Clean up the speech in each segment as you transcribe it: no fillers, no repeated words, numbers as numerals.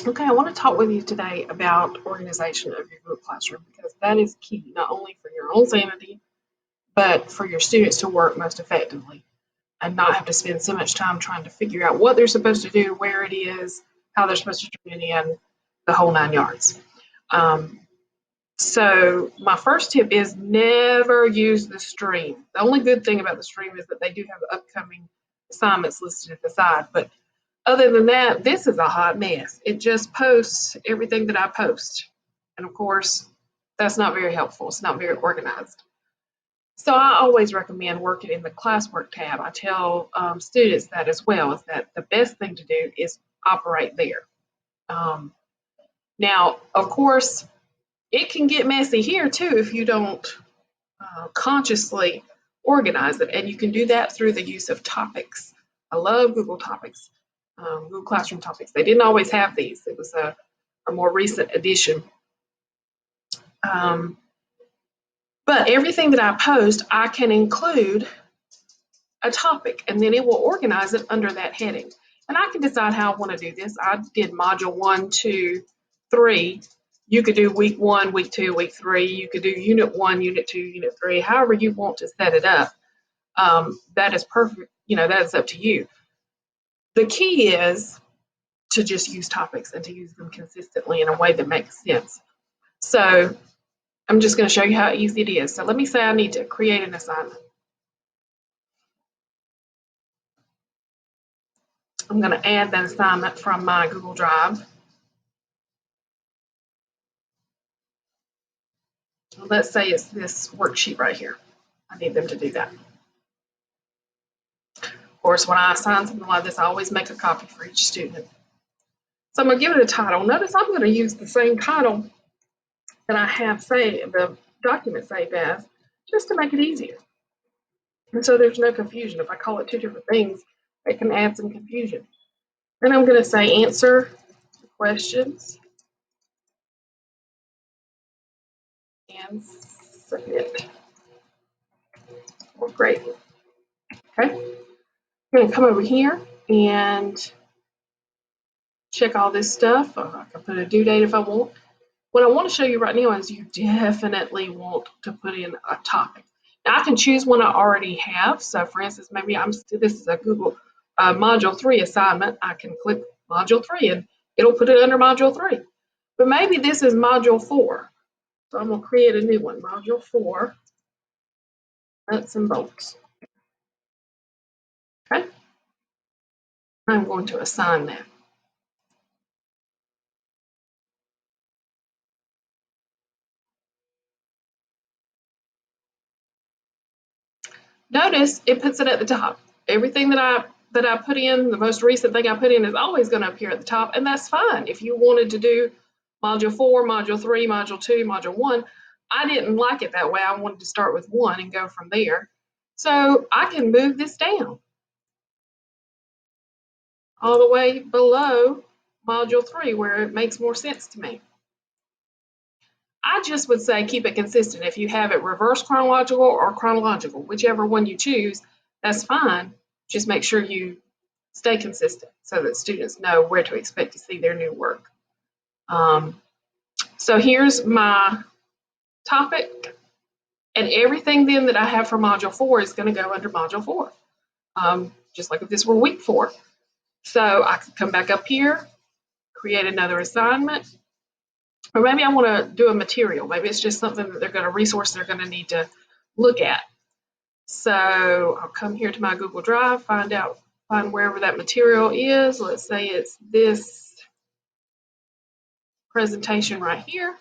Okay, I want to talk with you today about organization of your group classroom because that is key not only for your own sanity, but for your students to work most effectively and not have to spend so much time trying to figure out what they're supposed to do, where it is, how they're supposed to turn it in, the whole nine yards. Um, so, my first tip is never use the stream. The only good thing about the stream is that they do have upcoming assignments listed at the side, but other than that, this is a hot mess. It just posts everything that I post. And of course, that's not very helpful. It's not very organized. So I always recommend working in the classwork tab. I tell students that as well, is that the best thing to do is operate there. Um, Now, of course, it can get messy here too if you don't consciously organize it. And you can do that through the use of topics. I love Google Topics, Google Classroom Topics. They didn't always have these, it was a more recent addition. Um, but everything that I post, I can include a topic and then it will organize it under that heading. And I can decide how I want to do this. I did module 1, 2, 3. You could do week 1, week 2, week 3. You could do unit 1, unit 2, unit 3, however you want to set it up. That is perfect. That is up to you. The key is to just use topics and to use them consistently in a way that makes sense. So I'm just going to show you how easy it is. So let me say I need to create an assignment. I'm going to add that assignment from my Google Drive. Let's say it's this worksheet right here. I need them to do that. Of course, when I assign something like this, I always make a copy for each student. So I'm going to give it a title. Notice I'm going to use the same title that I have the document saved as, just to make it easier. And so there's no confusion. If I call it two different things, it can add some confusion. Then I'm going to say answer questions and submit. Well, great. Okay. I'm going to come over here and check all this stuff. I can put a due date if I want. What I want to show you right now is you definitely want to put in a topic. Now I can choose one I already have. So for instance, maybe this is a Google Module 3 assignment. I can click Module 3 and it'll put it under Module 3. But maybe this is Module 4. So I'm going to create a new one, Module 4, nuts and bolts. Okay. I'm going to assign that. Notice it puts it at the top. Everything that I put in, the most recent thing I put in is always going to appear at the top, and that's fine. If you wanted to do Module 4, Module 3, Module 2, Module 1, I didn't like it that way. I wanted to start with 1 and go from there. So I can move this down all the way below Module 3 where it makes more sense to me. I just would say keep it consistent. If you have it reverse chronological or chronological, whichever one you choose, that's fine. Just make sure you stay consistent so that students know where to expect to see their new work. So here's my topic, and everything then that I have for Module 4 is going to go under Module 4, just like if this were week 4. So I could come back up here, create another assignment, or maybe I want to do a material. Maybe it's just something that they're going to resource they're going to need to look at. So I'll come here to my Google Drive, find wherever that material is. Let's say it's this presentation right here.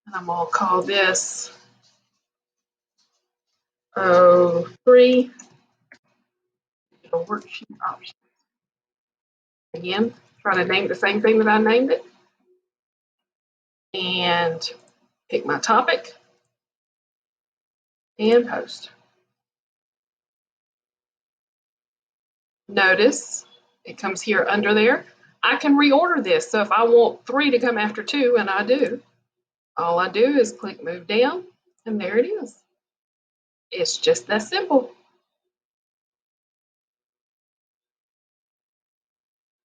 And I'm going to call this 3 worksheet options. Again, try to name the same thing that I named it. And pick my topic and post. Notice it comes here under there. I can reorder this. So if I want 3 to come after 2, and I do, all I do is click move down, and there it is. It's just that simple.